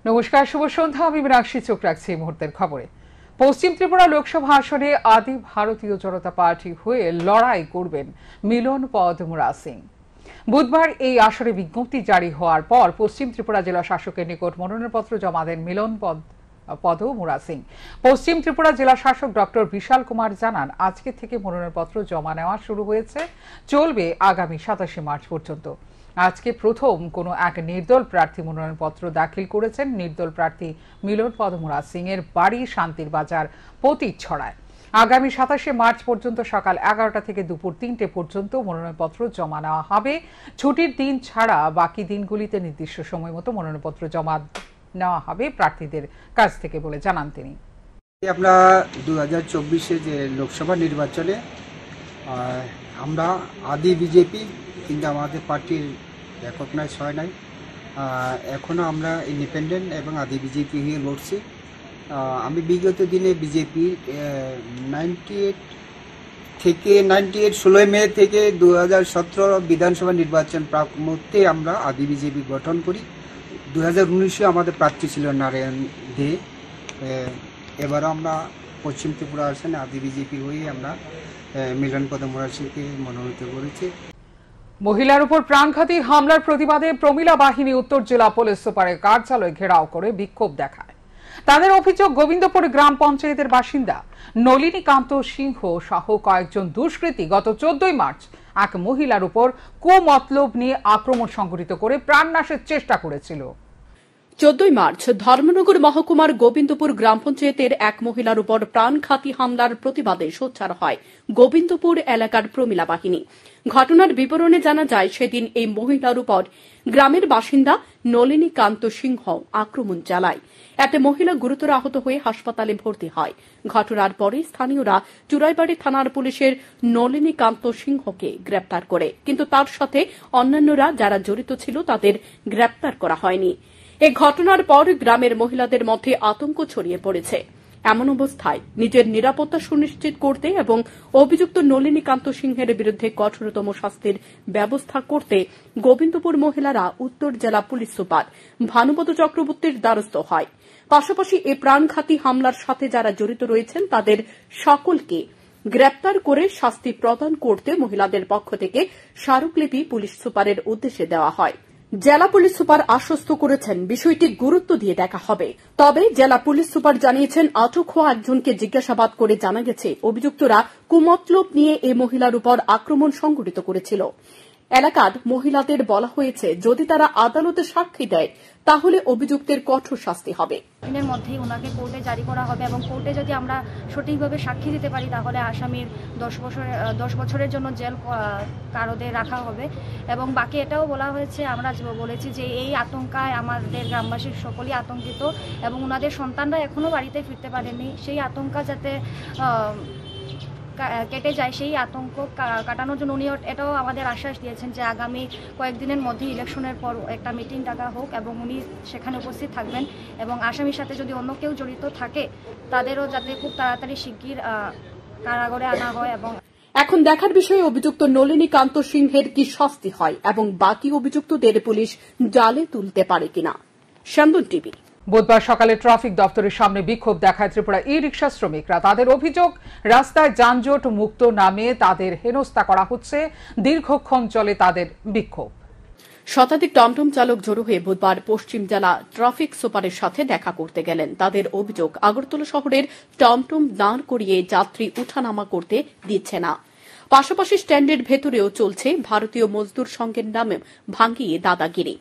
নমস্কার, শুভ সন্ধ্যা। আমি মীনাক্ষী, চোখ রাখছি এই মুহূর্তের খবরে। পশ্চিম ত্রিপুরা লোকসভা আসনে আদি ভারতীয় জনতা পার্টি হয়ে লড়াই করবেন মিলন পদ মুরা সিং। বুধবার এই আসনে বিজ্ঞপ্তি জারি হওয়ার পর পশ্চিম ত্রিপুরা জেলা শাসকের নিকট মনোনয়নপত্র জমা দেন মিলন পদ মুরা সিং। পশ্চিম ত্রিপুরা জেলা শাসক ডক্টর বিশাল কুমার জানান, আজকে থেকে মনোনয়নপত্র জমা নেওয়া শুরু হয়েছে, চলবে আগামী 27 মার্চ পর্যন্ত। আজকে প্রথম কোনো এক নির্দল প্রার্থী মনোনয়নপত্র দাখিল করেছেন। নির্দল প্রার্থী মিলন পদ মুরা সিং এর বাড়ি শান্তির বাজার পতিছড়ায়। আগামী 27 মার্চ পর্যন্ত সকাল 11টা থেকে দুপুর 3টে পর্যন্ত মনোনয়নপত্র জমা নেওয়া হবে। ছুটির দিন ছাড়া বাকি দিনগুলিতে নির্দিষ্ট সময় মতো মনোনয়নপত্র জমা নেওয়া হবে প্রার্থীদের কাছ থেকে বলে জানান তিনি। আমরা 2024 যে লোকসভা নির্বাচনে আমরা আদি বিজেপি, কিন্তু আমাদের পার্টির রেকগনাইজ হয় নাই। এখনও আমরা ইন্ডিপেন্ডেন্ট এবং আদি বিজেপি হয়ে লড়ছি। আমি বিগত দিনে বিজেপি 16 মে থেকে 2017 বিধানসভা নির্বাচন প্রাক মুহূর্তে আমরা আদি বিজেপি গঠন করি। 2019-এ আমাদের প্রার্থী ছিল নারায়ণ দে। এবারও আমরা পশ্চিম ত্রিপুরা আসনে আদি বিজেপি হয়ে আমরা মিলন পদ মুরা সিংকে মনোনীত করেছি। মহিলার উপর প্রাণঘাতী হামলার প্রতিবাদে প্রমিলা বাহিনী উত্তর জেলা পুলিশ সুপারের কার্যালয় ঘেরাও করে বিক্ষোভ দেখায়। তাদের অভিযোগ, গোবিন্দপুর গ্রাম পঞ্চায়েতের বাসিন্দা নলিনীকান্ত সিংহ সহ কয়েকজন দুষ্কৃতী গত 14 মার্চ এক মহিলার উপর কুমতলব নিয়ে আক্রমণ সংঘটিত করে প্রাণনাশের চেষ্টা করেছিল। 14 মার্চ ধর্মনগর মহকুমার গোবিন্দপুর গ্রাম পঞ্চায়েতের এক মহিলার উপর প্রাণঘাতী হামলার প্রতিবাদে সোচ্চার হয় গোবিন্দপুর এলাকার প্রমিলা বাহিনী। ঘটনার বিবরণে জানা যায়, সেদিন এই মহিলার উপর গ্রামের বাসিন্দা নলিনীকান্ত সিংহ আক্রমণ চালায়। এতে মহিলা গুরুতর আহত হয়ে হাসপাতালে ভর্তি হয়। ঘটনার পরে স্থানীয়রা চুরাইবাড়ি থানার পুলিশের নলিনীকান্ত সিংহকে গ্রেপ্তার করে, কিন্তু তার সাথে অন্যান্যরা যারা জড়িত ছিল তাদের গ্রেপ্তার করা হয়নি। এই ঘটনার পর গ্রামের মহিলাদের মধ্যে আতঙ্ক ছড়িয়ে পড়েছে। এমন অবস্থায় নিজের নিরাপত্তা সুনিশ্চিত করতে এবং অভিযুক্ত নলিনীকান্ত সিংহের বিরুদ্ধে কঠোরতম শাস্তির ব্যবস্থা করতে গোবিন্দপুর মহিলারা উত্তর জেলা পুলিশ সুপার ভানুপদ চক্রবর্তীর দ্বারস্থ হয়। পাশাপাশি এই প্রাণঘাতী হামলার সাথে যারা জড়িত রয়েছেন তাদের সকলকে গ্রেপ্তার করে শাস্তি প্রদান করতে মহিলাদের পক্ষ থেকে স্মারকলিপি পুলিশ সুপারের উদ্দেশ্যে দেওয়া হয়। জেলা পুলিশ সুপার আশ্বস্ত করেছেন, বিষয়টি গুরুত্ব দিয়ে দেখা হবে। তবে জেলা পুলিশ সুপার জানিয়েছেন, আটক হওয়া একজনকে জিজ্ঞাসাবাদ করে জানা গেছে অভিযুক্তরা কুমতলব নিয়ে এই মহিলার উপর আক্রমণ সংঘটিত করেছিল। এলাকার মহিলাদের বলা হয়েছে, যদি তারা আদালতে সাক্ষী দেয় তাহলে অভিযুক্তের কঠোর শাস্তি হবে। দিনের মধ্যেই ওনাকে কোর্টে জারি করা হবে এবং কোর্টে যদি আমরা সঠিকভাবে সাক্ষী দিতে পারি তাহলে আসামির 10 বছরের জন্য জেল কারাদণ্ডে রাখা হবে। এবং বাকি এটাও বলা হয়েছে, আমরা বলেছি যে এই আতঙ্কায় আমাদের গ্রামবাসীর সকলেই আতঙ্কিত এবং ওনাদের সন্তানরা এখনো বাড়িতে ফিরতে পারেনি। সেই আতঙ্কা যাতে কেটে যায়, সেই আতঙ্ক কাটানোর জন্য উনি এটাও আমাদের আশ্বাস দিয়েছেন যে আগামী কয়েকদিনের মধ্যে ইলেকশনের পর একটা মিটিং ডাকা হোক এবং উনি সেখানে উপস্থিত থাকবেন এবং আসামির সাথে যদি অন্য কেউ জড়িত থাকে তাদেরও যাতে খুব তাড়াতাড়ি শিগগির কারাগারে আনা হয়। এবং এখন দেখার বিষয়ে অভিযুক্ত নলিনীকান্ত সিংহের কি শাস্তি হয় এবং বাকি অভিযুক্তদের পুলিশ জালে তুলতে পারে কিনা। শান্তন টিভি। বুধবার সকালে ট্রাফিক দপ্তরের সামনে বিক্ষোভ দেখায় ত্রিপুরা ই রিক্সা শ্রমিকরা। তাদের অভিযোগ, রাস্তায় যানজট মুক্ত নামে তাদের হেনস্থা করা হচ্ছে। দীর্ঘক্ষণ চলে তাদের বিক্ষোভ। শতাধিক টমটম চালক জড়ো হয়ে বুধবার পশ্চিম জেলা ট্রাফিক সুপারের সাথে দেখা করতে গেলেন। তাদের অভিযোগ, আগরতলা শহরের টমটম দাঁড় করিয়ে যাত্রী উঠানামা করতে দিচ্ছে না। পাশাপাশি স্ট্যান্ডের ভেতরেও চলছে ভারতীয় মজদুর সংঘের নামে ভাঙিয়ে দাদাগিরি।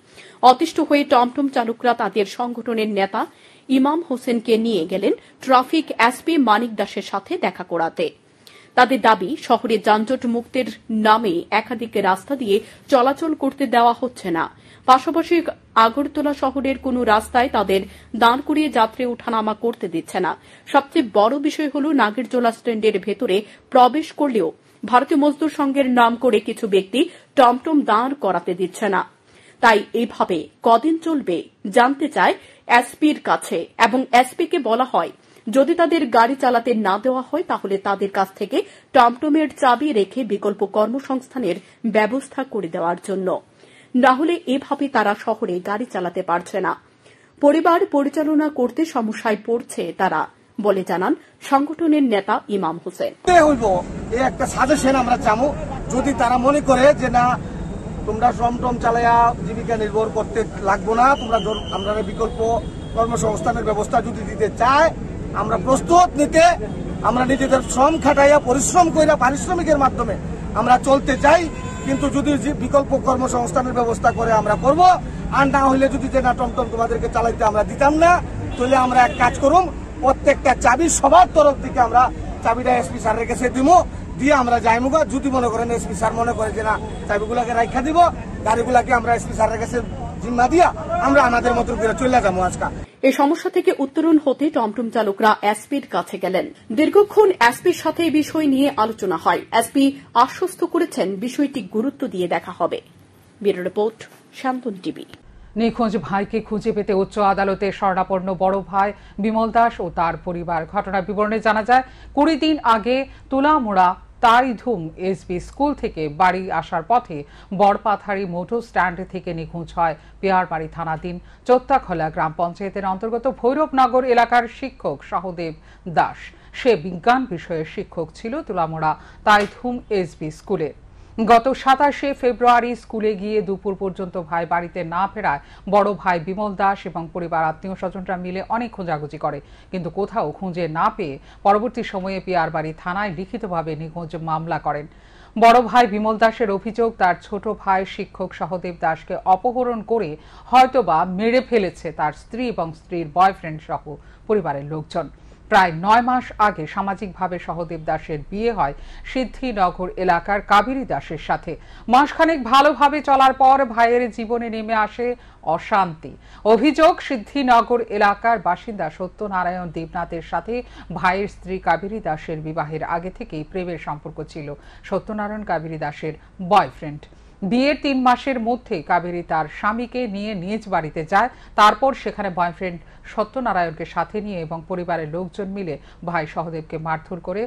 অতিষ্ঠ হয়ে টমটম চালকরা তাদের সংগঠনের নেতা ইমাম হোসেনকে নিয়ে গেলেন ট্রাফিক এসপি মানিক দাসের সাথে দেখা করাতে। তাদের দাবি, শহরে যানজট মুক্তের নামে একাধিক রাস্তা দিয়ে চলাচল করতে দেওয়া হচ্ছে না। পাশাপাশি আগরতলা শহরের কোনো রাস্তায় তাদের দাঁড় করিয়ে যাত্রী ওঠানামা করতে দিচ্ছে না। সবচেয়ে বড় বিষয় হল, নাগেরজোলা স্ট্যান্ডের ভেতরে প্রবেশ করলেও ভারতীয় মজদুর সংঘের নাম করে কিছু ব্যক্তি টমটম দাঁড় করাতে দিচ্ছে না। তাই এইভাবে কদিন চলবে জানতে চায় এসপির কাছে এবং এসপিকে বলা হয়, যদি তাদের গাড়ি চালাতে না দেওয়া হয় তাহলে তাদের কাছ থেকে টমটমের চাবি রেখে বিকল্প কর্মসংস্থানের ব্যবস্থা করে দেওয়ার জন্য। না হলে এভাবে তারা শহরে গাড়ি চালাতে পারছে না। পরিবার পরিচালনা করতে সমস্যায় পড়ছে তারা বলে জানান সংগঠনের নেতা ইমাম হোসেন। একটা সাজেশন আমরা চামু, যদি তারা মনে করে যে না তোমরা শ্রম চালাইয়া জীবিকা নির্ভর করতে লাগবো না, আমরা বিকল্প কর্মসংস্থানের ব্যবস্থা যদি দিতে চায় আমরা প্রস্তুত নিতে, আমরা নিজেদের শ্রম খাটাইয়া পরিশ্রম কইরা পারিশ্রমিকের মাধ্যমে আমরা চলতে চাই, কিন্তু যদি বিকল্প কর্মসংস্থানের ব্যবস্থা করে আমরা করব, আর না হইলে যদি যে না টমটম তোমাদেরকে চালাইতে আমরা দিতাম না, তাহলে আমরা এক কাজ করুম, প্রত্যেকটা চাবি সবার তরফ থেকে আমরা চাবিটা এসপি স্যারের কাছে দিব, দিয়ে আমরা যাইমুগা। যদি মনে করেন এসপি স্যার মনে করে যে না চাবিগুলাকে রাখা দিব, গাড়িগুলাকে আমরা এসপি স্যারের কাছে জিম্মা দিয়া আমরা আমাদের মতো করে চলে যাবো। আজকে এই সমস্যা থেকে উত্তরণ হতে টমটম চালকরা এসপির কাছে গেলেন। দীর্ঘক্ষণ এসপির সাথে এই বিষয় নিয়ে আলোচনা হয়। এসপি আশ্বস্ত করেছেন বিষয়টি গুরুত্ব দিয়ে দেখা হবে। ব্যুরো রিপোর্ট, শান্তন টিভি। নিখোঁজ ভাইকে খুঁজে পেতে উচ্চ আদালতে শরণাপন্ন বড় ভাই বিমল দাস ও তার পরিবার। ঘটনার বিবরণে জানা যায় 20 দিন আগে তুলামোড়া তাইধুম এসবি স্কুল থেকে বাড়ি আসার পথে বড়পাথারি মোটর স্ট্যান্ড থেকে নিখোঁজ হয় পিয়ারবাড়ি থানাধীন চোত্তাখলা গ্রাম পঞ্চায়েতের অন্তর্গত ভৈরবনগর এলাকার শিক্ষক সহদেব দাস। সে বিজ্ঞান বিষয়ের শিক্ষক ছিল তুলামোড়া তাইধুম এসবি স্কুলে। গত 27 ফেব্রুয়ারি স্কুলে গিয়ে দুপুর পর্যন্ত ভাই বাড়িতে না ফেরায় বড় ভাই বিমল দাস এবং পরিবার আত্মীয় স্বজনরা মিলে অনেক খোঁজাখুঁজি করে, কিন্তু কোথাও খুঁজে না পেয়ে পরবর্তী সময়ে পিয়ারবাড়ি থানায় লিখিতভাবে নিখোঁজ মামলা করেন। বড় ভাই বিমল দাসের অভিযোগ তার ছোট ভাই শিক্ষক সহদেব দাসকে অপহরণ করে হয়তোবা মেরে ফেলেছে তার স্ত্রী এবং স্ত্রীর বয়ফ্রেন্ড সহ পরিবারের লোকজন। প্রায় 9 মাস আগে সামাজিকভাবে সহদেব দাসের বিয়ে হয় সিদ্ধিনগর এলাকার কাবেরী দাসের সাথে। মাসখানেক ভালোভাবে চলার পর ভাইয়ের জীবনে নেমে আসে অশান্তি। অভিযোগ সিদ্ধিনগর এলাকার বাসিন্দা সত্যনারায়ণ দেবনাথের সাথে ভাইয়ের স্ত্রী কাবেরী দাসের বিবাহের আগে থেকেই প্রেমের সম্পর্ক ছিল। সত্যনারায়ণ কাবেরী দাসের বয়ফ্রেন্ড। বিয়ের 3 মাসের মধ্যে কাবেরী তার স্বামীকে নিয়ে নিজ বাড়িতে যায়। তারপর সেখানে বয়ফ্রেন্ড সত্যনারায়ণকে সাথে নিয়ে এবং পরিবারের লোকজন মিলে ভাই সহদেবকে মারধর করে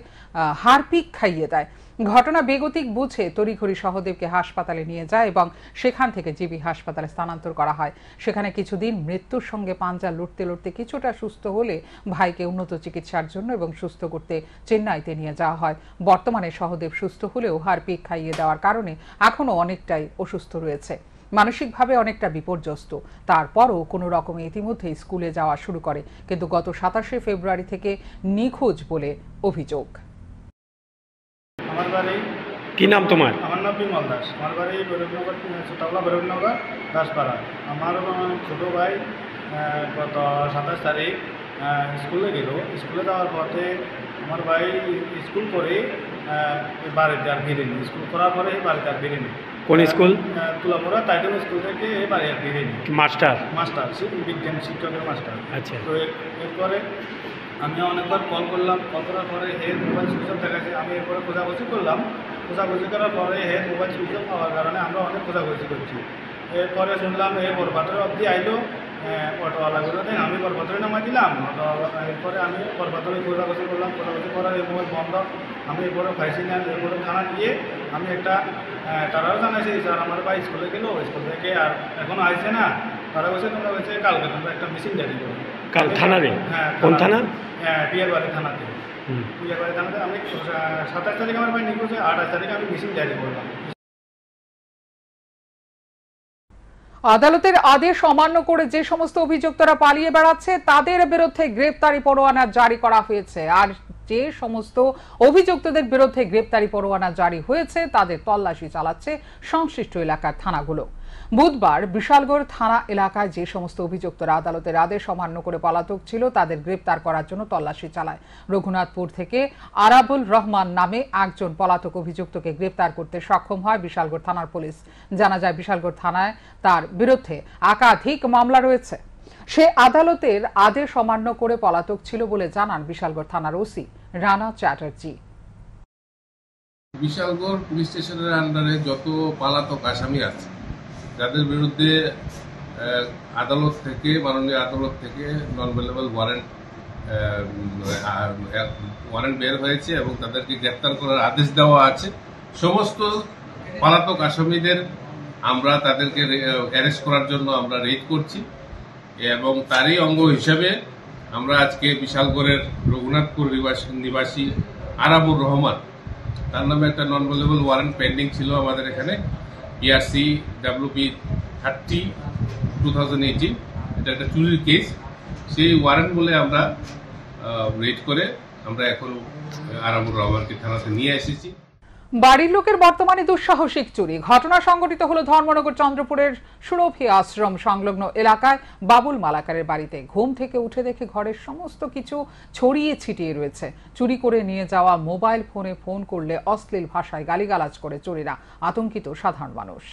হারপিক খাইয়ে দেয়। ঘটনা বেগতিক বুঝে তড়িঘড়ি সহদেবকে হাসপাতালে নিয়ে যায় এবং সেখান থেকে জিবি হাসপাতালে স্থানান্তর করা হয়। সেখানে কিছুদিন মৃত্যুর সঙ্গে পাঞ্জা লড়তে লড়তে কিছুটা সুস্থ হলে ভাইকে উন্নত চিকিৎসার জন্য এবং সুস্থ করতে চেন্নাইতে নিয়ে যাওয়া হয়। বর্তমানে সহদেব সুস্থ হলেও হারপিক খাইয়ে দেওয়ার কারণে এখনও অনেকটাই অসুস্থ রয়েছে, মানসিকভাবে অনেকটা বিপর্যস্ত। তারপরও কোনো রকমে ইতিমধ্যেই স্কুলে যাওয়া শুরু করে, কিন্তু গত 27 ফেব্রুয়ারি থেকে নিখোঁজ বলে অভিযোগ। আমার বাড়ি কি নাম তোমার? আমার নাম বিমল দাস। আমার বাড়ি ভৈরবনগর, ছোটবেলা ভৈরবনগর দাসপাড়া। আমার ছোট ভাই গত 27 তারিখ স্কুলে গেল। স্কুলে যাওয়ার পথে আমার ভাই স্কুল করে বাড়িতে আর ফিরেনি। স্কুল করার পরে বাড়িতে আর ফিরেনি। কোন স্কুল? তুলামোড়া তাইডুম স্কুল থেকে বাড়ি আর ফিরেনি। মাস্টার বিজ্ঞান শিক্ষকের মাস্টার। আচ্ছা। তো এরপরে আমি অনেকবার কল করলাম। কল করার পরে হেড মোবাইল সুইচ অফ দেখাচ্ছে। আমি এরপরে খোঁজাখুঁজি করলাম। খোঁজাখুঁজি করার পরে head mobile switch of power কারণে আমরা অনেক খোঁজাখুঁজি করছি। এরপরে শুনলাম বরপাত্র অবধি আইলো অটোওয়ালাগুলো, আমি বরপাত্রে নামাই দিলাম। এরপরে আমি বরপাত্রে খোঁজাখুঁজি করলাম। খোঁজাখুঁজি করার এই মোবাইল বন্ধ। আমি এরপরে পাইছি না। এরপরে থানা গিয়ে আমি একটা তারাও জানাইছি স্যার আমার ভাই স্কুলে গেল, স্কুল থেকে আর এখনও আসছে না। তারা বলছে তোমরা বলছে কালকে তোমরা একটা মিসিং জারি করো। কাল থানারে? হ্যাঁ। কোন থানা? পিয়ারবাড়ি থানাতে। পিয়ারবাড়ি থানাতে আমি 27 তারিখ আমার ভাই নিখোঁজ, 28 তারিখে আমি মিসিং জারি করলাম। আদালতের আদেশ অমান্য করে যে সমস্ত অভিযুক্তরা পালিয়ে বেড়াচ্ছে তাদের বিরুদ্ধে গ্রেপ্তারি পরোয়ানা জারি করা হয়েছে। আর যে সমস্ত অভিযুক্তদের বিরুদ্ধে গ্রেপ্তারি পরোয়ানা জারি হয়েছে তাদের তল্লাশি চালাচ্ছে সংশ্লিষ্ট এলাকার থানাগুলো। বুধবার বিশালগড় থানা এলাকায় যে সমস্ত অভিযুক্তরা আদালতের আদেশ অমান্য করে পলাতক ছিল তাদের গ্রেপ্তার করার জন্য তল্লাশি চালায়। রঘুনাথপুর থেকে আরাবুল রহমান নামে একজন পলাতক অভিযুক্তকে গ্রেপ্তার করতে সক্ষম হয় বিশালগড় থানার পুলিশ। জানা যায় বিশালগড় থানায় তার বিরুদ্ধে একাধিক মামলা রয়েছে। সে আদালতের আদেশ অমান্য করে পলাতক ছিল বলে জানান বিশালগড় থানার ওসি রানা চ্যাটার্জি। বিশালগড় পুলিশ স্টেশনের আন্ডারে যত পলাতক আসামি আছে যাদের বিরুদ্ধে আদালত থেকে মাননীয় আদালত থেকে নন অ্যাভেলেবল ওয়ারেন্ট বের হয়েছে এবং তাদেরকে গ্রেপ্তার করার আদেশ দেওয়া আছে। সমস্ত পলাতক আসামিদের আমরা তাদেরকে অ্যারেস্ট করার জন্য আমরা রেড করছি এবং তারই অঙ্গ হিসাবে আমরা আজকে বিশালগড়ের রঘুনাথপুর নিবাসী আরাবুর রহমান, তার নামে একটা নন ভেলেবল ওয়ারেন্ট পেন্ডিং ছিল আমাদের এখানে, পিআরসি WP 30/2018, এটা একটা চুরির কেস। সেই ওয়ারেন্ট বলে আমরা রেড করে আমরা এখন আরাবুর রহমানকে থানাতে নিয়ে এসেছি। বাড়ির লোকের বর্তমানে দুঃসাহসিক চুরি ঘটনা সংঘটিত হলো ধর্মনগর চন্দ্রপুরের সুরভি আশ্রম সংলগ্ন এলাকায় বাবুল মালাকারের বাড়িতে। ঘুম থেকে উঠে দেখে ঘরের সমস্ত কিছু ছড়িয়ে ছিটিয়ে রয়েছে। চুরি করে নিয়ে যাওয়া মোবাইল ফোনে ফোন করলে অশ্লীল ভাষায় গালিগালাজ করে চোরেরা। আতঙ্কিত সাধারণ মানুষ।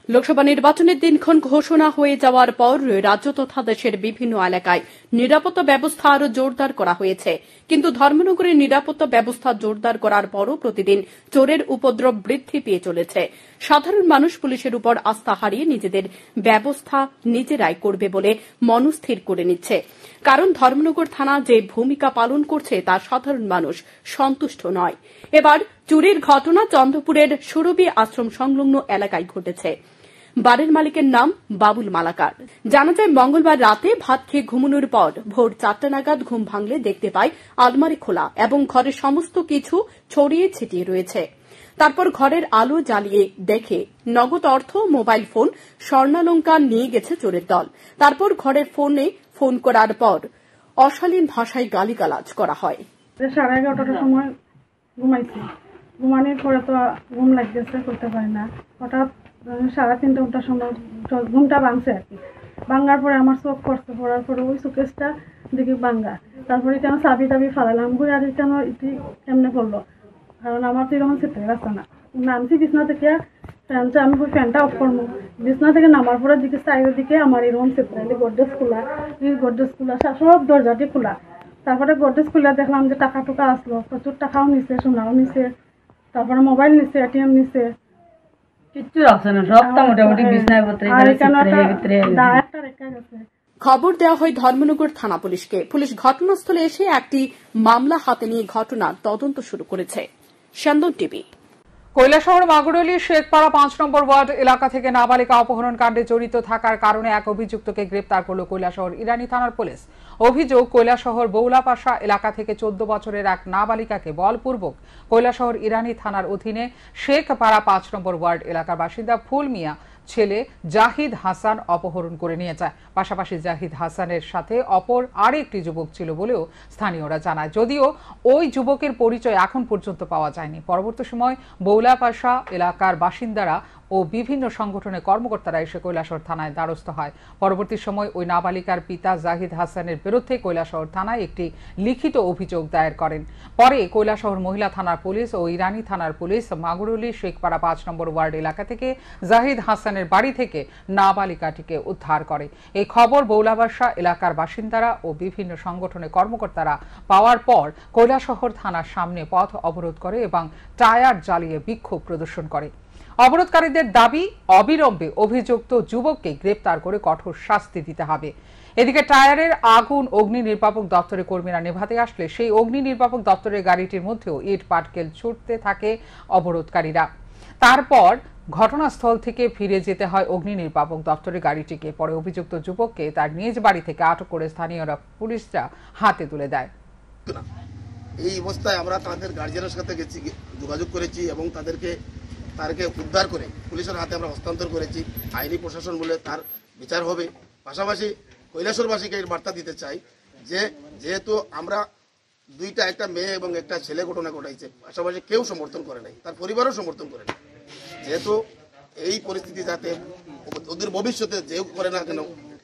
লোকসভা নির্বাচনের দিনক্ষণ ঘোষণা হয়ে যাওয়ার পর রাজ্য তথা দেশের বিভিন্ন এলাকায় নিরাপত্তা ব্যবস্থা আরও জোরদার করা হয়েছে, কিন্তু ধর্মনগরের নিরাপত্তা ব্যবস্থা জোরদার করার পরও প্রতিদিন চোরের উপদ্রব বৃদ্ধি পেয়ে চলেছে। সাধারণ মানুষ পুলিশের উপর আস্থা হারিয়ে নিজেদের ব্যবস্থা নিজেরাই করবে বলে মনস্থির করে নিচ্ছে, কারণ ধর্মনগর থানা যে ভূমিকা পালন করছে তা সাধারণ মানুষ সন্তুষ্ট নয়। এবার চুরির ঘটনা চন্দ্রপুরের সুরভি আশ্রম সংলগ্ন এলাকায় ঘটেছে। বাড়ির মালিকের নাম বাবুল মালাকার। জানা যায় মঙ্গলবার রাতে ভাত খেয়ে ঘুমানোর পর ভোর 4টা নাগাদ ঘুম ভাঙলে দেখতে পায় আলমারি খোলা এবং ঘরের সমস্ত কিছু ছড়িয়ে ছিটিয়ে রয়েছে। তারপর ঘরের আলো জ্বালিয়ে দেখে নগদ অর্থ, মোবাইল ফোন, স্বর্ণালংকার নিয়ে গেছে চোরের দল। তারপর ঘরের ফোনে ফোন করার পর অশালীন ভাষায় গালিগালাজ করা হয়। 11:30টার সময় ঘুমাইছি, ঘুমানোর পরে তো ঘুম লাগতেছে, করতে পারি না। হঠাৎ 3:30টার সময় ঘুমটা ভাঙছে আর কি। ভাঙার পরে আমার চোখ পড়ছে, পড়ার পরে ওই চোখেসটা দেখি ভাঙা। তারপরে কেন চাবি টাবি ফালালাম, ঘুরে আর কেন এটি কেমনে পড়লো, কারণ আমার তো এরকম সেটে রাস্তা না। নামছি বিছনা থেকে, ফ্যানটা আমি ফ্যানটা অফ করবো, বিছনা থেকে নামার পরে দিকে সাইডের দিকে আমার এরকম সেটে গডরেজ খোলা, সব দরজাটি খোলা। তারপরে গডরেজ খুলে দেখলাম যে টাকা টুকা আসলো, প্রচুর টাকাও নিছে, সোনাও নিছে, তারপরে মোবাইল নিছে, ATM নিছে, কিচ্ছু আছে না, সবটা মোটামুটি বিছনায় খবর দেওয়া হয় ধর্মনগর থানা পুলিশকে। পুলিশ ঘটনাস্থলে এসে একটি মামলা হাতে নিয়ে ঘটনার তদন্ত শুরু করেছে। স্যন্দন টিভি। কৈলাসহর মাগুরলি শেখপাড়া 5 নম্বর ওয়ার্ড এলাকা থেকে নাবালিকা অপহরণ কাণ্ডে জড়িত থাকার কারণে এক অভিযুক্তকে গ্রেপ্তার করল কৈলাসহর ইরানি থানার পুলিশ। অভিযোগ, কৈলাসহর বৌলাপাশা এলাকা থেকে 14 বছরের এক নাবালিকাকে বলপূর্বক কৈলাসহর ইরানি থানার অধীনে শেখপাড়া 5 নম্বর ওয়ার্ড এলাকার বাসিন্দা ফুল মিয়া ছেলে জাহিদ হাসান অপহরণ করে নিয়ে যায়। পাশাপাশি জাহিদ হাসানের সাথে অপর আরেকটি যুবক ছিল বলেও স্থানীয়রা জানায়, যদিও ওই যুবকের পরিচয় এখন পর্যন্ত পাওয়া যায়নি। পরবর্তী সময় বৌলাপাশা এলাকার বাসিন্দারা ও বিভিন্ন সংগঠনের কর্মকর্তারা এসে কৈলাসহর থানায় দ্বারস্থ হয়। পরবর্তী সময় ওই নাবালিকার পিতা জাহিদ হাসানের বিরুদ্ধে কৈলাসহর থানায় একটি লিখিত অভিযোগ দায়ের করেন। পরে কৈলাসহর মহিলা থানার পুলিশ ও ইরানি থানার পুলিশ মাগুরলি শেখপাড়া 5 নম্বর ওয়ার্ড এলাকা থেকে জাহিদ হাসানের বাড়ি থেকে নাবালিকাটিকে উদ্ধার করে। এই খবর বৌলাবাসা এলাকার বাসিন্দারা ও বিভিন্ন সংগঠনের কর্মকর্তারা পাওয়ার পর কৈলাসহর থানার সামনে পথ অবরোধ করে এবং টায়ার জ্বালিয়ে বিক্ষোভ প্রদর্শন করে। অবরোধকারীদের দাবি, অবিলম্বে অভিযুক্ত যুবককে গ্রেপ্তার করে কঠোর শাস্তি দিতে হবে। এদিকে টায়ারের আগুন অগ্নি নির্বাপক দপ্তরের কর্মীরা নেভাতে আসলে সেই অগ্নি নির্বাপক দপ্তরের গাড়িটির মধ্যেও ইট পাটকেল ছুটতে থাকে অবরোধকারীরা। তারপর ঘটনাস্থল থেকে ফিরে যেতে হয় অগ্নি নির্বাপক দপ্তরের গাড়িটিকে। পরে অভিযুক্ত যুবককে তার নিজ বাড়ি থেকে আটক করে স্থানীয়রা পুলিশরা হাতে তুলে দেয়। এই অবস্থায় আমরা তাদের গার্জিয়ানের সাথে যোগাযোগ করেছি এবং তাদেরকে উদ্ধার করে পুলিশের হাতে আমরা হস্তান্তর করেছি। আইনি প্রশাসন বলে তার বিচার হবে। পাশাপাশি কৈলাসহরবাসীকে এর বার্তা দিতে চাই যে যেহেতু আমরা একটা মেয়ে এবং একটা ছেলে ঘটনা ঘটাইছে, পাশাপাশি কেউ সমর্থন করে নাই, তার পরিবারও সমর্থন করে নাই। যেহেতু এই পরিস্থিতি যাতে ওদের ভবিষ্যতে যেও করে না কেন,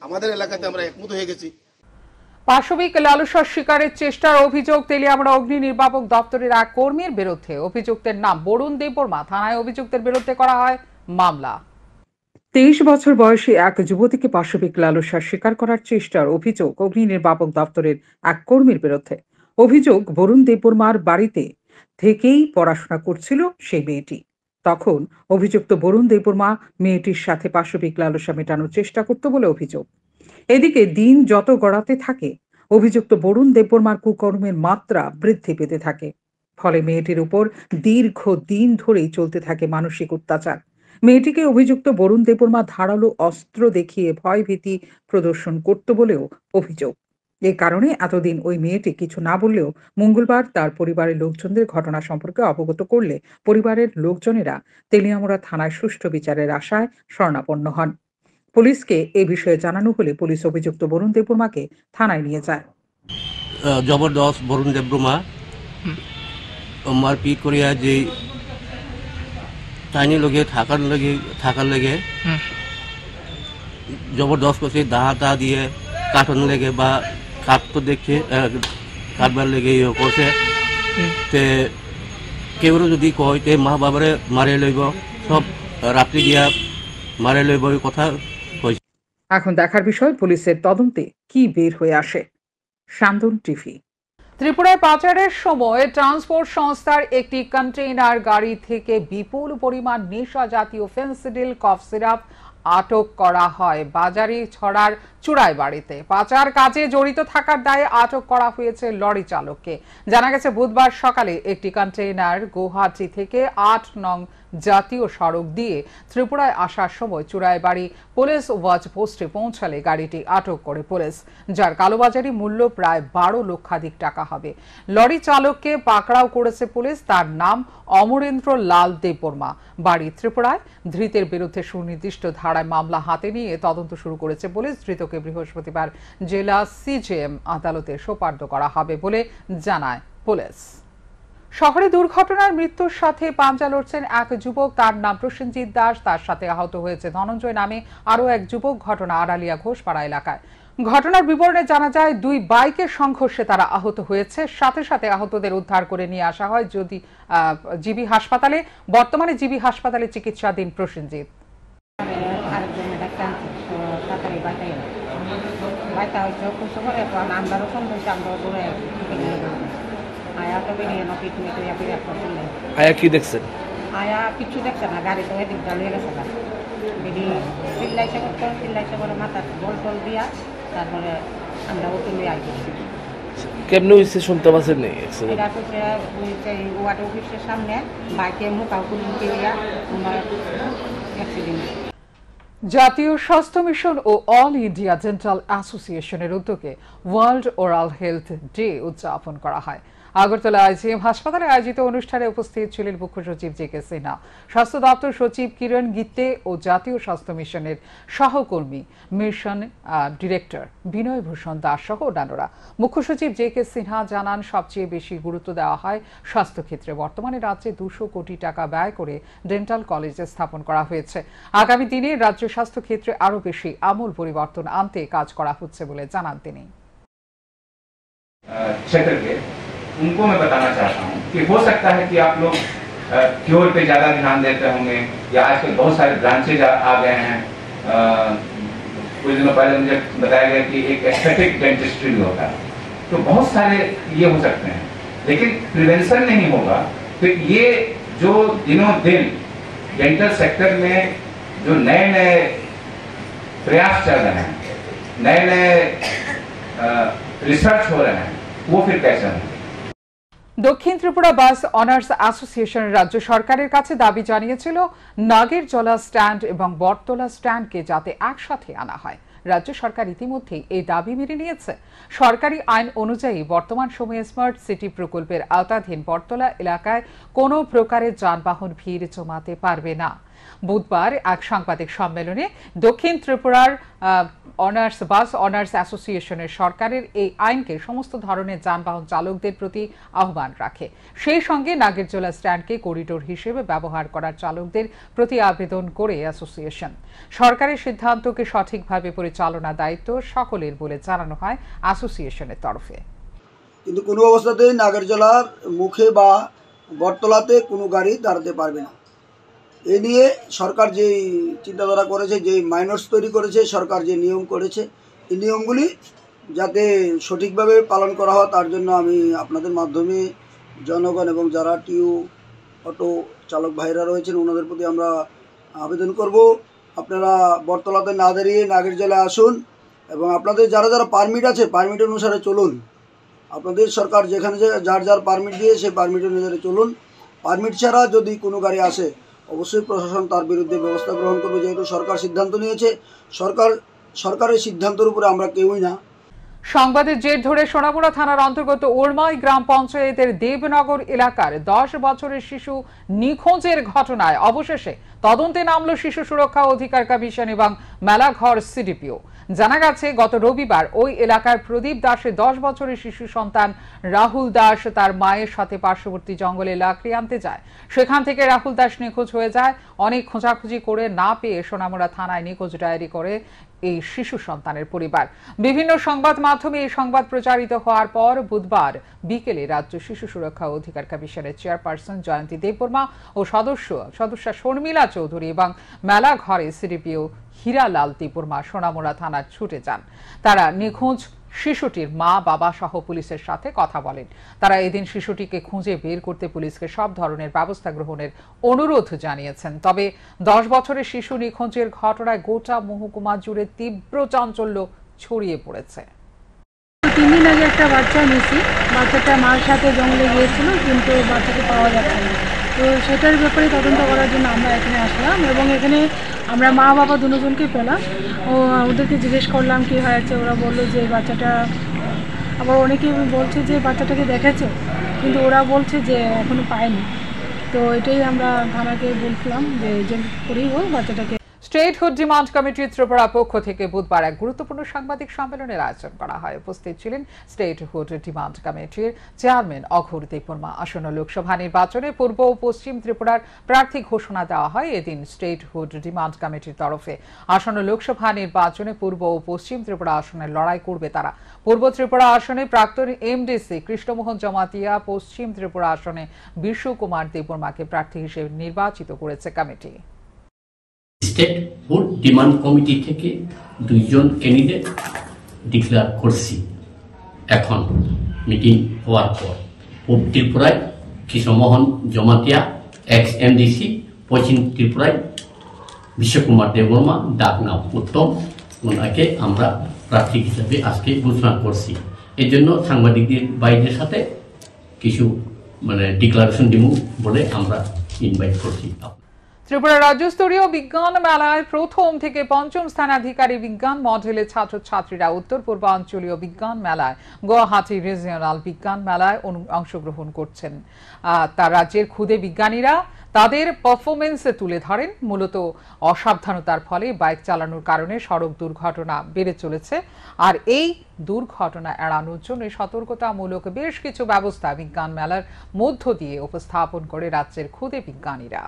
আমাদের এলাকাতে আমরা একমত হয়ে গেছি। পাশবিক লালসার শিকারের চেষ্টার অভিযোগ তেলিয়ামুড়া অগ্নি নির্বাপক দপ্তরের এক কর্মীর বিরুদ্ধে। অভিযুক্তের নাম বরুণ দেববর্মা। থানায় অভিযুক্তের বিরুদ্ধে করা হয় মামলা। 23 বছর বয়সী এক যুবতীকে পাশবিক লালসার শিকার করার চেষ্টার অভিযোগ অগ্নি নির্বাপক দপ্তরের এক কর্মীর বিরুদ্ধে। অভিযোগ, বরুণ দেববর্মার বাড়িতে থেকেই পড়াশোনা করছিল সেই মেয়েটি। তখন অভিযুক্ত বরুণ দেববর্মা মেয়েটির সাথে পাশবিক লালসা মেটানোর চেষ্টা করত বলে অভিযোগ। এদিকে দিন যত গড়াতে থাকে, অভিযুক্ত বরুণ দেববর্মার কুকর্মের মাত্রা বৃদ্ধি পেতে থাকে। ফলে মেয়েটির উপর দীর্ঘদিন ধরেই চলতে থাকে মানসিক অত্যাচার। মেয়েটিকে অভিযুক্ত বরুণ দেববর্মা ধারালো অস্ত্র দেখিয়ে ভয়ভীতি প্রদর্শন করত বলেও অভিযোগ। এ কারণে এতদিন ওই মেয়েটি কিছু না বললেও মঙ্গলবার তার পরিবারের লোকজনদের ঘটনা সম্পর্কে অবগত করলে পরিবারের লোকজনেরা তেলিয়ামুড়া থানায় সুষ্ঠু বিচারের আশায় শরণাপন্ন হন। পুলিশকে এ বিষয়ে জানানো হলে পুলিশ অভিযুক্ত বরুণ দেববর্মাকে থানায় নিয়ে যায়। জবরদস্ত বরুণ দেববর্মা মারপিট করিয়া যে টাইনি লগে থাকার লেগে জবরদস্ত করছে, দা দিয়ে কাটন লেগে বা কাটতো দেখছে, কাটবার লেগে করছে। তে কেউ যদি কয় তে মা বাবারে মারে লইব, সব রাত্রি দিয়া মারে লইব কথা কইছে। এখন দেখার বিষয় পুলিশের তদন্তে কি বের হয়ে আসে। শান্তন টিভি। ত্রিপুরায় পাচারের সময় ট্রান্সপোর্ট সংস্থার একটি কন্টেইনার গাড়ি থেকে বিপুল পরিমাণ নেশা জাতীয় ফেন্সিডিল কফ সিরাপ আটক করা হয় বাজারি ছড়ার চুড়াই বাড়িতে। পাচার কাজে জড়িত থাকার দায়ে আটক করা হয়েছে লরি চালককে। জানা গেছে বুধবার সকালে একটি কন্টেইনার গুয়াহাটি থেকে ৮ নং জাতীয় সড়ক দিয়ে ত্রিপুরায় আসার সময় চুড়াইবাড়ি পুলিশ ওয়াচ পোস্টে পৌঁছালে গাড়িটি আটক করে পুলিশ, যার কালোবাজারি মূল্য প্রায় ১২ লক্ষাধিক টাকা হবে। লরি চালককে পাকড়াও করেছে পুলিশ। তার নাম অমরেন্দ্র লাল দেববর্মা, বাড়ি ত্রিপুরায়। ধৃতের বিরুদ্ধে সুনির্দিষ্ট ধারায় মামলা হাতে নিয়ে তদন্ত শুরু করেছে পুলিশ। ধৃতকে বৃহস্পতিবার জেলা সিজেএম আদালতে সোপর্দ করা হবে বলে জানায় পুলিশ। শহরে দুর্ঘটনার মৃত্যুর সাথে পাঞ্জা লড়ছেন এক যুবক। তার নাম প্রসেনজিৎ দাস। তার সাথে আহত হয়েছে ধনঞ্জয় নামে আরও এক যুবক। ঘটনা আড়ালিয়া ঘোষপাড়া এলাকায়। ঘটনার বিবরণে জানা যায়, দুই বাইকের সংঘর্ষে তারা আহত হয়েছে। সাথে সাথে আহতদের উদ্ধার করে নিয়ে আসা হয় জিবি হাসপাতালে। বর্তমানে জিবি হাসপাতালে চিকিৎসাধীন প্রসেনজিৎ। আয়া কি দেখছেন? আয়া কিছু দেখছে না, গাড়ি তো এদিক ডাল হয়ে গেছে। চিল্লাইছে করে মাথা বল টল দিয়া, তারপরে আমরা ওকে নিয়ে আই করছি। কেমনে হয়েছে শুনতে পাচ্ছেন? নেই এটা হচ্ছে ওয়ার্ড অফিসের সামনে বাইকে মুখাউকুলি দিয়া তোমার অ্যাক্সিডেন্ট। জাতীয় স্বাস্থ্য মিশন ও অল ইন্ডিয়া ডেন্টাল অ্যাসোসিয়েশনের উদ্যোগে ওয়ার্ল্ড ওরাল হেলথ ডে উদযাপন করা হয়। আগরতলা আইজিএম হাসপাতালে আয়োজিত অনুষ্ঠানে উপস্থিত ছিলেন মুখ্য সচিব জে.কে. সিনহা, স্বাস্থ্য দপ্তর সচিব কিরণ গিত্তে ও জাতীয় স্বাস্থ্য মিশনের সহকর্মী মিশন ডিরেক্টর বিনয় ভূষণ দাস সহ অন্যান্যরা। মুখ্য সচিব জে.কে. সিনহা জানান, সবচেয়ে বেশি গুরুত্ব দেওয়া হয় স্বাস্থ্যক্ষেত্রে। বর্তমানে রাজ্যে 200 কোটি টাকা ব্যয় করে ডেন্টাল কলেজ স্থাপন করা হয়েছে। আগামী দিনে রাজ্য স্বাস্থ্যক্ষেত্রে আরও বেশি আমূল পরিবর্তন আনতে কাজ করা হচ্ছে বলে জানান তিনি। उनको मैं बताना चाहता हूँ कि हो सकता है कि आप लोग क्योर पे ज़्यादा ध्यान देते होंगे, या आजकल बहुत सारे ब्रांचेज आ गए हैं। कुछ दिनों पहले मुझे बताया गया कि एक एस्थेटिक डेंटिस्ट्री होता है, तो बहुत सारे ये हो सकते हैं। लेकिन प्रिवेंशन नहीं होगा तो ये जो दिनों दिन डेंटल सेक्टर में जो नए नए प्रयास चल रहे हैं, नए नए रिसर्च हो रहे हैं, वो फिर कैसे होंगे। দক্ষিণ ত্রিপুরা বাস অনার্স অ্যাসোসিয়েশন রাজ্য সরকারের কাছে দাবি জানিয়েছিল নাগেরজলা স্ট্যান্ড এবং বটতলা স্ট্যান্ডকে যাতে একসাথে আনা হয়। রাজ্য সরকার ইতিমধ্যেই এই দাবি মেনে নিয়েছে। সরকারি আইন অনুযায়ী বর্তমান সময়ে স্মার্ট সিটি প্রকল্পের আওতাধীন বটতলা এলাকায় কোনো প্রকারের যানবাহন ভিড় জমাতে পারবে না। বুধবার এক সাংবাদিক সম্মেলনে দক্ষিণ ত্রিপুরার বাস অনার্স অ্যাসোসিয়েশনের সরকারের এই আইনকে সমস্ত ধরনের যানবাহন চালকদের প্রতি আহ্বান রাখে। সেই সঙ্গে নাগেরজোলা স্ট্যান্ডকে করিডোর হিসেবে ব্যবহার করার চালকদের প্রতি আবেদন করে অ্যাসোসিয়েশন। সরকারের সিদ্ধান্তকে সঠিকভাবে পরিচালনার দায়িত্ব সকলের বলে জানানো হয় অ্যাসোসিয়েশনের তরফে। কিন্তু কোনো অবস্থাতেই নাগেরজোলার মুখে বা বটতলাতে কোনো গাড়ি দাঁড়াতে পারবে না। এ নিয়ে সরকার যে চিন্তাধারা করেছে, যে মাইনর্স তৈরি করেছে, সরকার যে নিয়ম করেছে, এই নিয়মগুলি যাতে সঠিকভাবে পালন করা হয় তার জন্য আমি আপনাদের মাধ্যমে জনগণ এবং যারা টিউ অটো চালক ভাইরা রয়েছেন ওনাদের প্রতি আমরা আবেদন করব, আপনারা বটতলাতে না দাঁড়িয়ে নাগেরজোলায় আসুন এবং আপনাদের যারা যারা পারমিট আছে পারমিট অনুসারে চলুন। আপনাদের সরকার যেখানে যার যার পারমিট দিয়ে সেই পারমিট অনুসারে চলুন। পারমিট ছাড়া যদি কোনো গাড়ি আসে অবশ্যই প্রশাসন তার বিরুদ্ধে ব্যবস্থা গ্রহণ করবে। যেহেতু সরকার সিদ্ধান্ত নিয়েছে, সরকারের সিদ্ধান্তের উপরে আমরা কেউই না। সংবাদের জের ধরে সোনামুড়া থানার অন্তর্গত ওরমাই গ্রাম পঞ্চায়েতের দেবনগর এলাকার 10 বছরের শিশু নিখোঁজের ঘটনায় অবশেষে তদন্তে নামল শিশু সুরক্ষা অধিকার কমিশন এবং মেলাঘর সিডিপিও। জানা গেছে গত রবিবার ওই এলাকার প্রদীপ দাসের 10 বছরের শিশু সন্তান রাহুল দাস তার মায়ের সাথে পার্শ্ববর্তী জঙ্গলে লাকড়ি আনতে যায়। সেখান থেকে রাহুল দাস নিখোঁজ হয়ে যায়। অনেক খোঁজাখুঁজি করে না পেয়ে সোনামুড়া থানায় নিখোঁজ ডায়েরি করে এই শিশু সন্তানের পরিবার। বিভিন্ন সংবাদ মাধ্যমে এই সংবাদ প্রচারিত হওয়ার পর বুধবার বিকেলে রাজ্য শিশু সুরক্ষা অধিকার কমিশনের চেয়ারপারসন জয়ন্তী দেববর্মা ও সদস্যা শর্মিলা চৌধুরী এবং মেলাঘরে সিডিপিও হীরালাল দেববর্মা সোনামুড়া থানায় ছুটে যান। তারা নিখোঁজ শিশুটির মা বাবা সহ পুলিশের সাথে কথা বলেন। তারা এদিন শিশুটিকে খুঁজে বের করতে পুলিশকে সব ধরনের ব্যবস্থা গ্রহণের অনুরোধ জানিয়েছেন। তবে 10 বছরের শিশু নিখোঁজের ঘটনায় গোটা মহকুমা জুড়ে তীব্র চাঞ্চল্য ছড়িয়ে পড়েছে। 3 দিন আগে একটা বাচ্চা নিয়েছি, বাচ্চাটা মার সাথে জঙ্গলে গিয়েছিল, কিন্তু বাচ্চাকে পাওয়া যাচ্ছে না। তো সেটার ব্যাপারে তদন্ত করার জন্য আমরা এখানে আসলাম এবং এখানে আমরা মা বাবা দুজনকে পেলাম। ওদেরকে জিজ্ঞেস করলাম কি হয়েছে। ওরা বললো যে বাচ্চাটা, আবার অনেকে বলছে যে বাচ্চাটাকে দেখেছে, কিন্তু ওরা বলছে যে এখনো পায়নি। তো এটাই আমরা থানাকে বলছিলাম যে করেই হোক বাচ্চাটাকে। স্টেটহুড ডিমান্ড কমিটির ত্রিপুরা পক্ষ থেকে বুধবার এক গুরুত্বপূর্ণ সাংবাদিক সম্মেলনের আয়োজন করা হয়। উপস্থিত ছিলেন স্টেটহুড ডিমান্ড কমিটির চেয়ারম্যান অঘোর দেববর্মা। আসন্ন লোকসভা নির্বাচনে পূর্ব ও পশ্চিম ত্রিপুরার প্রার্থী ঘোষণা দেওয়া হয় এদিন স্টেটহুড ডিমান্ড কমিটির তরফে। আসন্ন লোকসভা নির্বাচনে পূর্ব ও পশ্চিম ত্রিপুরা আসনে লড়াই করবে তারা। পূর্ব ত্রিপুরা আসনে প্রাক্তন এমডিসি কৃষ্ণমোহন জমাতিয়া, পশ্চিম ত্রিপুরা আসনে বিশু কুমার দেববর্মাকে প্রার্থী হিসেবে নির্বাচিত করেছে কমিটি। স্টেটহুড ডিমান্ড কমিটি থেকে 2 জন ক্যান্ডিডেট ডিক্লেয়ার করছি। এখন মিটিং হওয়ার পর পূর্ব ত্রিপুরায় কৃষ্ণমোহন জমাতিয়া এক্স এমডিসি, পশ্চিম ত্রিপুরায় বিশ্বকুমার দেববর্মা ডাক নাম উত্তম, ওনাকে আমরা প্রার্থী হিসেবে আজকে ঘোষণা করছি। এই জন্য সাংবাদিকদের বাইরের সাথে কিছু ডিক্লারেশন দিব বলে আমরা ইনভাইট করছি। ত্রিপুরা রাজ্যস্তরীয় বিজ্ঞান মেলায় প্রথম থেকে পঞ্চম স্থানাধিকারী বিজ্ঞান মডেলের ছাত্রছাত্রীরা উত্তর পূর্বাঞ্চলীয় বিজ্ঞান মেলায় গুয়াহাটি রিজিওনাল বিজ্ঞান মেলায় অংশগ্রহণ করছেন। তার রাজ্যের ক্ষুদে বিজ্ঞানীরা তাদের পারফরমেন্সে তুলে ধরেন। মূলত অসাবধানতার ফলে বাইক চালানোর কারণে সড়ক দুর্ঘটনা বেড়ে চলেছে। আর এই দুর্ঘটনা এড়ানোর জন্য সতর্কতামূলক বেশ কিছু ব্যবস্থা বিজ্ঞান মেলার মধ্য দিয়ে উপস্থাপন করে রাজ্যের ক্ষুদে বিজ্ঞানীরা।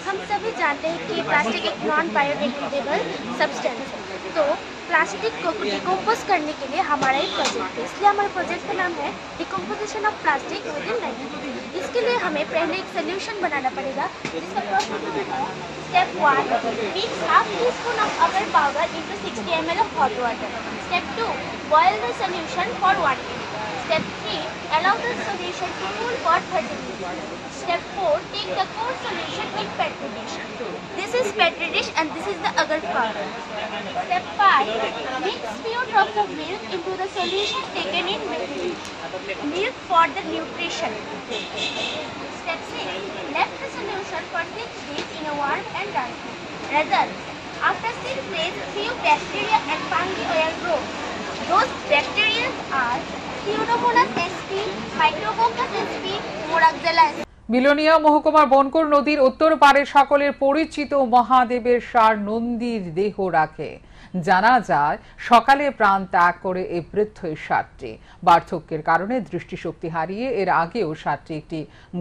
हम सभी जानते हैं कि प्लास्टिक एक नॉन बायोडिग्रेडेबल सब्सटेंस है। तो प्लास्टिक को डिकम्पोज करने के लिए हमारा एक प्रोजेक्ट है, इसलिए हमारे प्रोजेक्ट का नाम है decomposition of plastic with in 90 days. इसके लिए हमें पहले एक सोल्यूशन बनाना पड़ेगा, जिसका प्रोसेस है step 1 mix half teaspoon of agar powder into 60 ml of hot water। Step 2 boil the solution for 1 minute। Step 3 allow the solution to cool for 30 minutes। Step 4 take the cold solution in petri dish। This is petri dish and this is the agar powder। Step 5 mix few drops of milk into the solution taken in milk for the nutrition। Step 6 left the solution for 6 days in a warm and dry room। Results: after 6 days few bacteria and fungi will grow। Those bacteria are Pseudomonas sp, Micrococcus sp, Moraxella sp। Belonia মহকুমার বনকর নদীর উত্তর পারে সকলের পরিচিত মহাদেবের সার নন্দীর দেহ রাখে। জানা যায় সকালে প্রাণ ত্যাগ করে এই বৃদ্ধ সারটি বার্ধক্যের কারণে দৃষ্টিশক্তি হারিয়ে এর আগেও সারটি একটি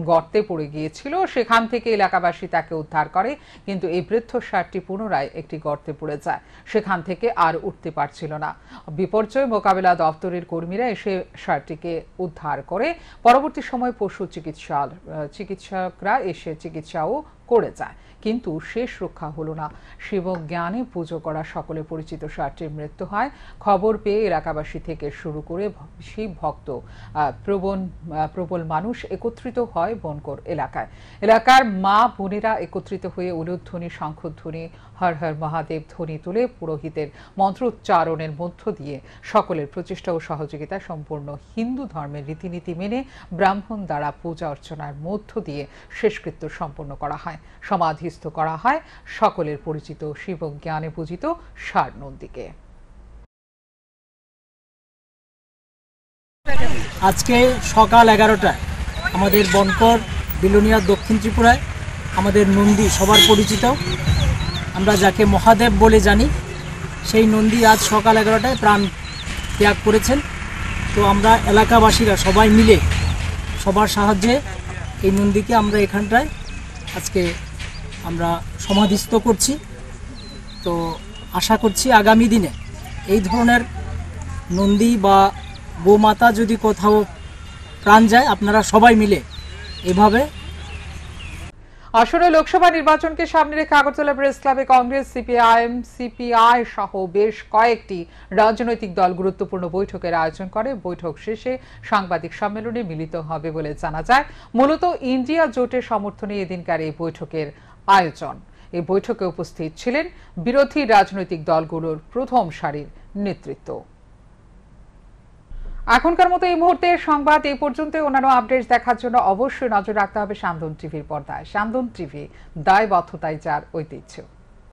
গর্তে পড়ে গিয়েছিল। সেখান থেকে এলাকাবাসী তাকে উদ্ধার করে, কিন্তু এই বৃদ্ধ সারটি পুনরায় একটি গর্তে পড়ে যায়। সেখান থেকে আর উঠতে পারছিল না। বিপর্যয় মোকাবিলা দপ্তরের কর্মীরা এসে সারটিকে উদ্ধার করে। পরবর্তী সময় পশু চিকিৎসকরা এসে চিকিৎসাও করে যায়, কিন্তু শেষ রক্ষা হলো না। শিব জ্ঞানে পুজো করা সকলে পরিচিত সারটির মৃত্যু হয়। খবর পেয়ে এলাকাবাসী থেকে শুরু করে শিব ভক্ত প্রবল মানুষ একত্রিত হয় বনকর এলাকায়। এলাকার মা বোনেরা একত্রিত হয়ে উলুধ্বনি, শঙ্খধ্বনি, হর হর মহাদেব ধ্বনি তুলে পুরোহিতের মন্ত্রোচ্চারণের মধ্য দিয়ে সকলের প্রচেষ্টা ও সহযোগিতা সম্পূর্ণ হিন্দু ধর্মের রীতিনীতি মেনে ব্রাহ্মণ দ্বারা পূজা অর্চনার মধ্য দিয়ে শেষকৃত্য সম্পন্ন করা হয়। সমাধিস্থ করা হয় সকলের পরিচিত শিব জ্ঞানে পূজিত ষাঁড় নন্দীকে। আজকে সকাল 11টায় আমাদের বনকর বিলোনিয়া দক্ষিণ ত্রিপুরায় আমাদের নন্দী সবার পরিচিত, আমরা যাকে মহাদেব বলে জানি, সেই নন্দী আজ সকাল 11টায় প্রাণ ত্যাগ করেছেন। তো আমরা এলাকাবাসীরা সবাই মিলে সবার সাহায্যে এই নন্দীকে আমরা এখানটায় আজকে আমরা সমাধিস্থ করছি। তো আশা করছি আগামী দিনে এই ধরনের নন্দী বা গোমাতা যদি কোথাও প্রাণ যায়, আপনারা সবাই মিলে এভাবে। আসন্ন লোকসভা নির্বাচনকে সামনে রেখে আগরতলা প্রেস ক্লাবে কংগ্রেস, সিপিআইএম, সিপিআই সহ বেশ কয়েকটি রাজনৈতিক দল গুরুত্বপূর্ণ বৈঠকের আয়োজন করে। বৈঠক শেষে সাংবাদিক সম্মেলনে মিলিত হবে বলে জানা যায়। মূলত ইন্ডিয়া জোটের সমর্থনে এদিনকার এই বৈঠকের আয়োজন। এই বৈঠকে উপস্থিত ছিলেন বিরোধী রাজনৈতিক দলগুলোর প্রথম সারির নেতৃত্ব। এখনকার মতো এই মুহূর্তে সংবাদ এই পর্যন্ত। অন্যান্য আপডেট দেখার জন্য অবশ্যই নজর রাখতে হবে সান্দন টিভির পর্দায়। সান্দন টিভি, দায়বদ্ধতায় যার ঐতিহ্য।